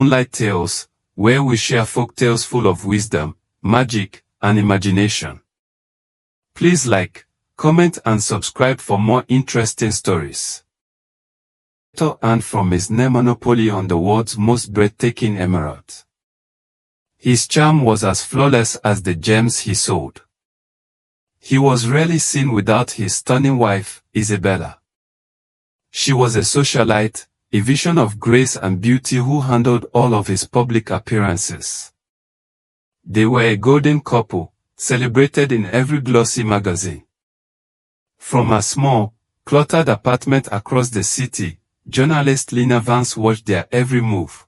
Moonlight Tales, where we share folk tales full of wisdom, magic, and imagination. Please like, comment and subscribe for more interesting stories. And from his near monopoly on the world's most breathtaking emerald. His charm was as flawless as the gems he sold. He was rarely seen without his stunning wife, Isabella. She was a socialite, a vision of grace and beauty who handled all of his public appearances. They were a golden couple, celebrated in every glossy magazine. From a small, cluttered apartment across the city, journalist Lena Vance watched their every move.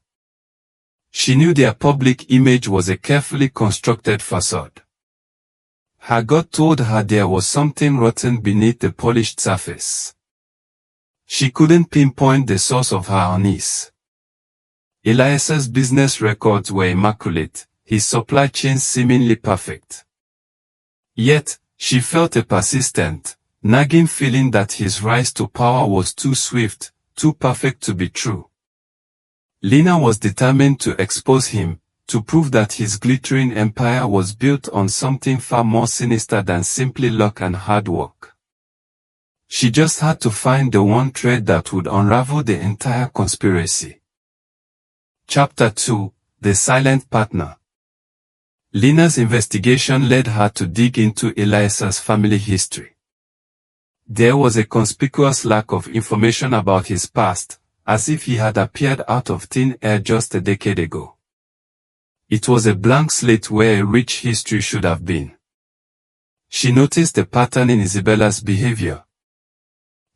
She knew their public image was a carefully constructed facade. Her gut told her there was something rotten beneath the polished surface. She couldn't pinpoint the source of her unease. Elias's business records were immaculate, his supply chain seemingly perfect. Yet, she felt a persistent, nagging feeling that his rise to power was too swift, too perfect to be true. Lena was determined to expose him, to prove that his glittering empire was built on something far more sinister than simply luck and hard work. She just had to find the one thread that would unravel the entire conspiracy. Chapter 2: The Silent Partner. Lena's investigation led her to dig into Elias's family history. There was a conspicuous lack of information about his past, as if he had appeared out of thin air just a decade ago. It was a blank slate where a rich history should have been. She noticed a pattern in Isabella's behavior.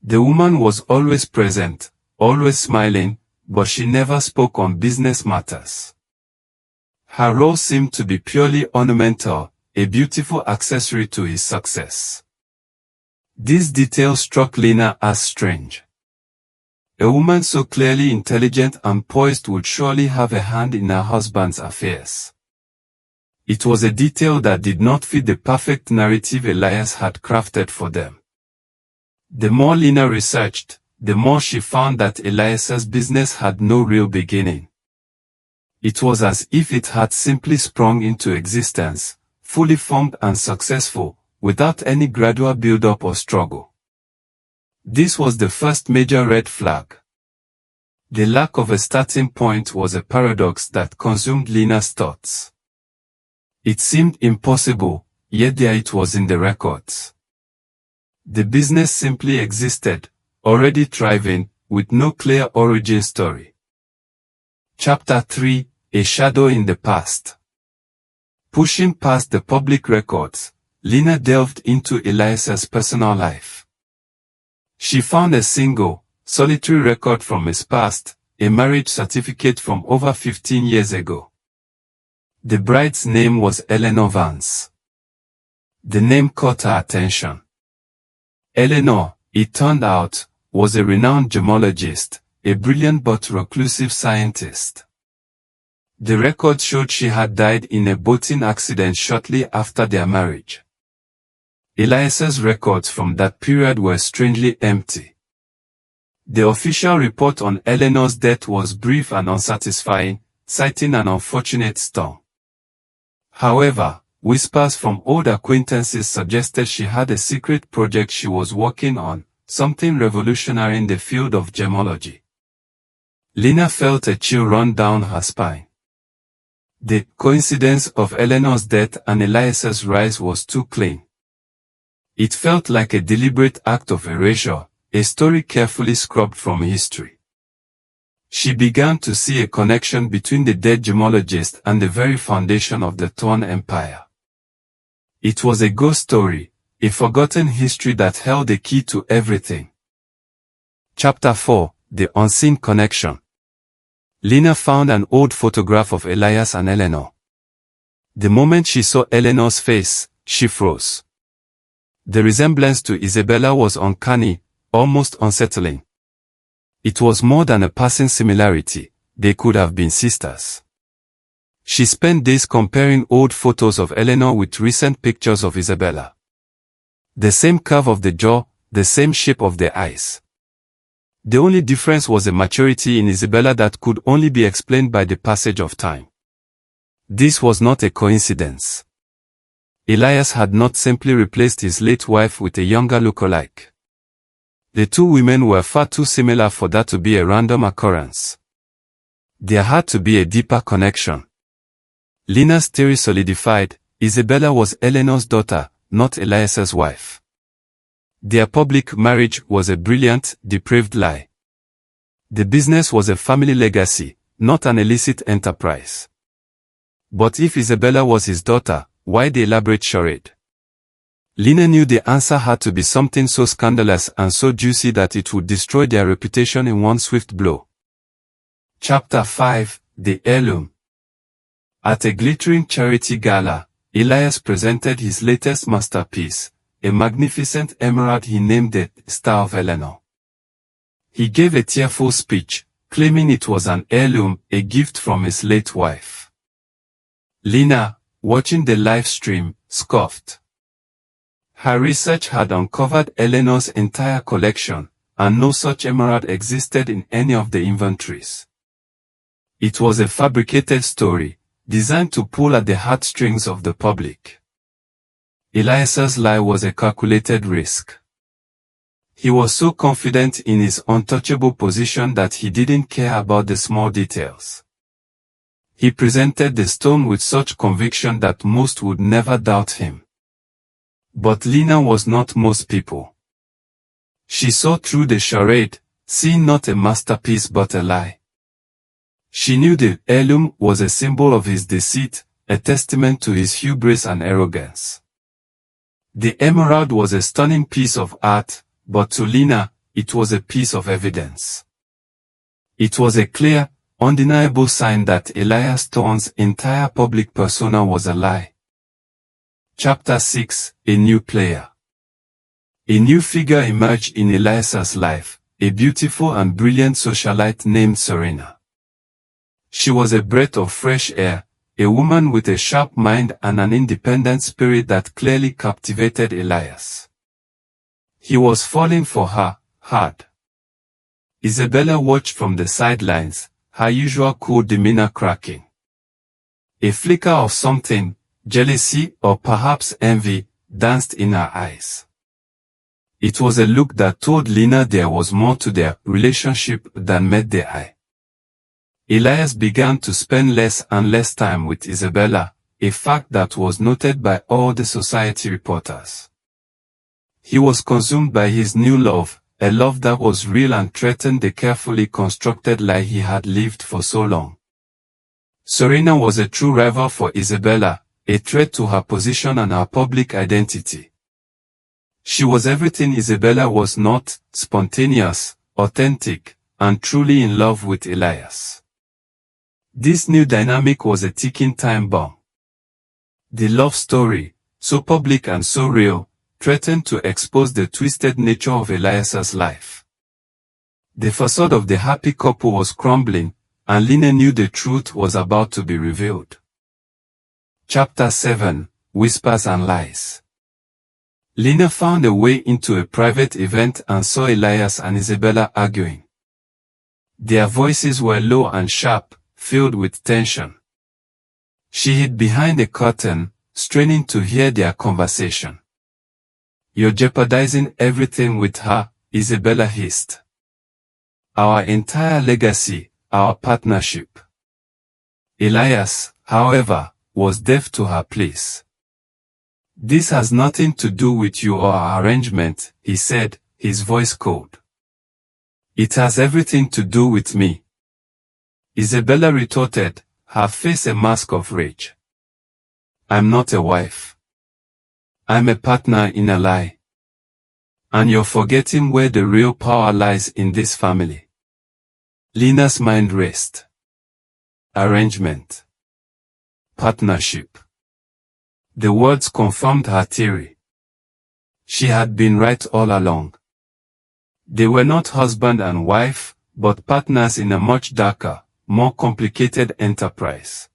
The woman was always present, always smiling, but she never spoke on business matters. Her role seemed to be purely ornamental, a beautiful accessory to his success. These details struck Lena as strange. A woman so clearly intelligent and poised would surely have a hand in her husband's affairs. It was a detail that did not fit the perfect narrative Elias had crafted for them. The more Lena researched, the more she found that Elias's business had no real beginning. It was as if it had simply sprung into existence, fully formed and successful, without any gradual build-up or struggle. This was the first major red flag. The lack of a starting point was a paradox that consumed Lena's thoughts. It seemed impossible, yet there it was in the records. The business simply existed, already thriving, with no clear origin story. Chapter 3: A Shadow in the Past. Pushing past the public records, Lena delved into Elias's personal life. She found a single, solitary record from his past, a marriage certificate from over 15 years ago. The bride's name was Eleanor Vance. The name caught her attention. Eleanor, it turned out, was a renowned gemologist, a brilliant but reclusive scientist. The record showed she had died in a boating accident shortly after their marriage. Elias's records from that period were strangely empty. The official report on Eleanor's death was brief and unsatisfying, citing an unfortunate storm. However, whispers from old acquaintances suggested she had a secret project she was working on, something revolutionary in the field of gemology. Lena felt a chill run down her spine. The coincidence of Eleanor's death and Elias's rise was too clean. It felt like a deliberate act of erasure, a story carefully scrubbed from history. She began to see a connection between the dead gemologist and the very foundation of the Thorn Empire. It was a ghost story, a forgotten history that held the key to everything. Chapter 4: The Unseen Connection. Lena found an old photograph of Elias and Eleanor. The moment she saw Eleanor's face, she froze. The resemblance to Isabella was uncanny, almost unsettling. It was more than a passing similarity, they could have been sisters. She spent days comparing old photos of Eleanor with recent pictures of Isabella. The same curve of the jaw, the same shape of the eyes. The only difference was a maturity in Isabella that could only be explained by the passage of time. This was not a coincidence. Elias had not simply replaced his late wife with a younger lookalike. The two women were far too similar for that to be a random occurrence. There had to be a deeper connection. Lina's theory solidified: Isabella was Eleanor's daughter, not Elias's wife. Their public marriage was a brilliant, depraved lie. The business was a family legacy, not an illicit enterprise. But if Isabella was his daughter, why the elaborate charade? Lina knew the answer had to be something so scandalous and so juicy that it would destroy their reputation in one swift blow. Chapter 5: The Heirloom. At a glittering charity gala, Elias presented his latest masterpiece, a magnificent emerald he named the Star of Eleanor. He gave a tearful speech, claiming it was an heirloom, a gift from his late wife. Lina, watching the live stream, scoffed. Her research had uncovered Eleanor's entire collection, and no such emerald existed in any of the inventories. It was a fabricated story, designed to pull at the heartstrings of the public. Elias's lie was a calculated risk. He was so confident in his untouchable position that he didn't care about the small details. He presented the stone with such conviction that most would never doubt him. But Lina was not most people. She saw through the charade, seeing not a masterpiece but a lie. She knew the heirloom was a symbol of his deceit, a testament to his hubris and arrogance. The emerald was a stunning piece of art, but to Lina, it was a piece of evidence. It was a clear, undeniable sign that Elias Thorne's entire public persona was a lie. Chapter 6: A New Player. A new figure emerged in Elias's life, a beautiful and brilliant socialite named Serena. She was a breath of fresh air, a woman with a sharp mind and an independent spirit that clearly captivated Elias. He was falling for her, hard. Isabella watched from the sidelines, her usual cool demeanor cracking. A flicker of something, jealousy or perhaps envy, danced in her eyes. It was a look that told Lina there was more to their relationship than met the eye. Elias began to spend less and less time with Isabella, a fact that was noted by all the society reporters. He was consumed by his new love, a love that was real and threatened the carefully constructed lie he had lived for so long. Serena was a true rival for Isabella, a threat to her position and her public identity. She was everything Isabella was not: spontaneous, authentic, and truly in love with Elias. This new dynamic was a ticking time bomb. The love story, so public and so real, threatened to expose the twisted nature of Elias's life. The facade of the happy couple was crumbling, and Lina knew the truth was about to be revealed. Chapter 7: Whispers and Lies. Lina found a way into a private event and saw Elias and Isabella arguing. Their voices were low and sharp, filled with tension. She hid behind a curtain, straining to hear their conversation. "You're jeopardizing everything with her," Isabella hissed. "Our entire legacy, our partnership." Elias, however, was deaf to her pleas. "This has nothing to do with you or our arrangement," he said, his voice cold. "It has everything to do with me," Isabella retorted, her face a mask of rage. "I'm not a wife. I'm a partner in a lie. And you're forgetting where the real power lies in this family." Lina's mind raced. Arrangement. Partnership. The words confirmed her theory. She had been right all along. They were not husband and wife, but partners in a much darker, more complicated enterprise.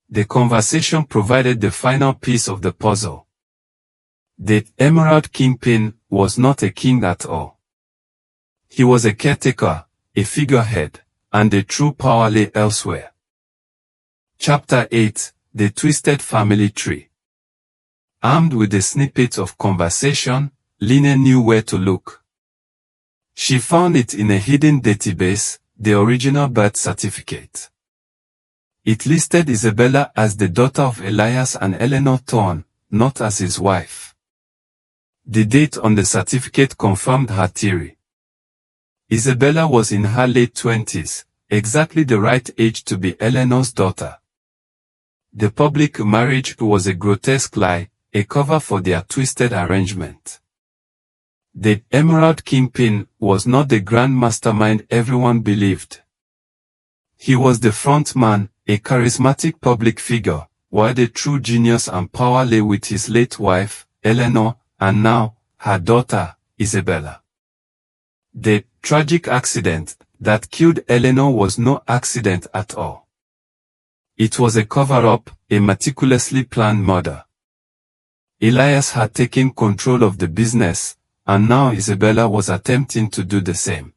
The conversation provided the final piece of the puzzle. The Emirald Kingpin was not a king at all. He was a caretaker, a figurehead, and a true power lay elsewhere. Chapter 8, The Twisted Family Tree. Armed with a snippet of conversation, Lina knew where to look. She found it in a hidden database, the original birth certificate. It listed Isabella as the daughter of Elias and Eleanor Thorne, not as his wife. The date on the certificate confirmed her theory. Isabella was in her late 20s, exactly the right age to be Eleanor's daughter. The public marriage was a grotesque lie, a cover for their twisted arrangement. The Emirald Kingpin was not the grand mastermind everyone believed. He was the front man, a charismatic public figure, while the true genius and power lay with his late wife, Eleanor, and now, her daughter, Isabella. The tragic accident that killed Eleanor was no accident at all. It was a cover-up, a meticulously planned murder. Elias had taken control of the business, and now Isabella was attempting to do the same.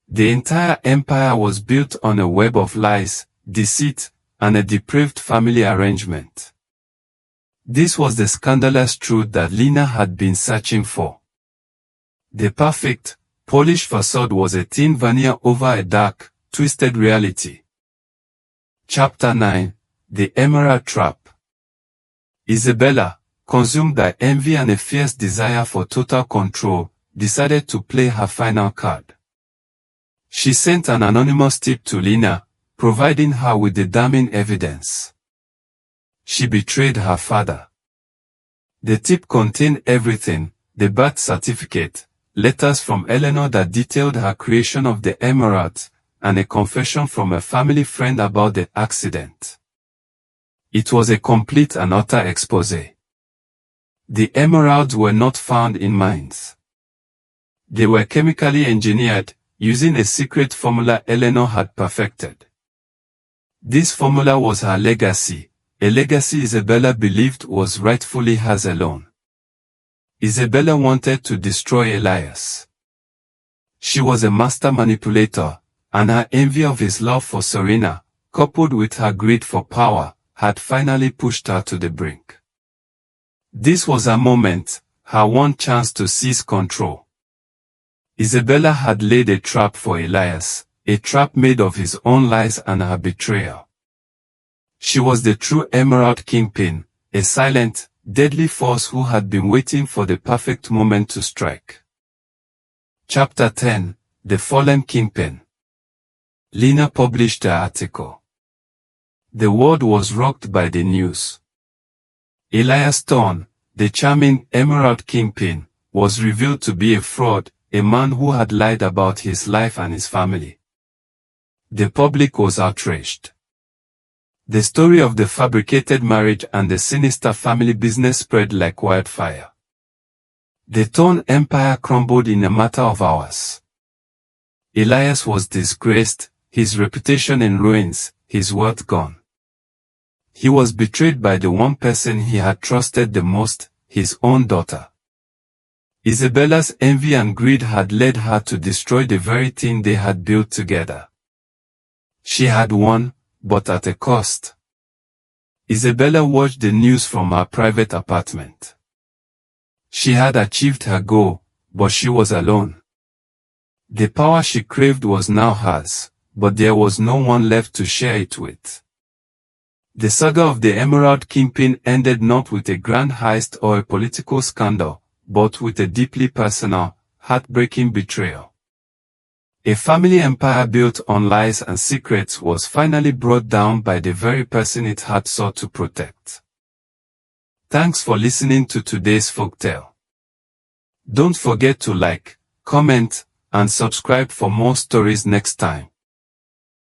The entire empire was built on a web of lies, deceit, and a depraved family arrangement. This was the scandalous truth that Lina had been searching for. The perfect, polished facade was a thin veneer over a dark, twisted reality. Chapter 9, The Emerald Trap. Isabella, consumed by envy and a fierce desire for total control, decided to play her final card. She sent an anonymous tip to Lina, providing her with the damning evidence. She betrayed her father. The tip contained everything: the birth certificate, letters from Eleanor that detailed her creation of the emeralds, and a confession from a family friend about the accident. It was a complete and utter expose. The emeralds were not found in mines. They were chemically engineered, using a secret formula Eleanor had perfected. This formula was her legacy, a legacy Isabella believed was rightfully hers alone. Isabella wanted to destroy Elias. She was a master manipulator, and her envy of his love for Serena, coupled with her greed for power, had finally pushed her to the brink. This was her moment, her one chance to seize control. Isabella had laid a trap for Elias, a trap made of his own lies and her betrayal. She was the true Emerald Kingpin, a silent, deadly force who had been waiting for the perfect moment to strike. Chapter 10, The Fallen Kingpin. Lina published her article. The world was rocked by the news. Elias Thorne, the charming Emerald Kingpin, was revealed to be a fraud, a man who had lied about his life and his family. The public was outraged. The story of the fabricated marriage and the sinister family business spread like wildfire. The Thorne empire crumbled in a matter of hours. Elias was disgraced, his reputation in ruins, his wealth gone. He was betrayed by the one person he had trusted the most, his own daughter. Isabella's envy and greed had led her to destroy the very thing they had built together. She had won, but at a cost. Isabella watched the news from her private apartment. She had achieved her goal, but she was alone. The power she craved was now hers, but there was no one left to share it with. The saga of the Emerald Kingpin ended not with a grand heist or a political scandal, but with a deeply personal, heartbreaking betrayal. A family empire built on lies and secrets was finally brought down by the very person it had sought to protect. Thanks for listening to today's folktale. Don't forget to like, comment, and subscribe for more stories next time.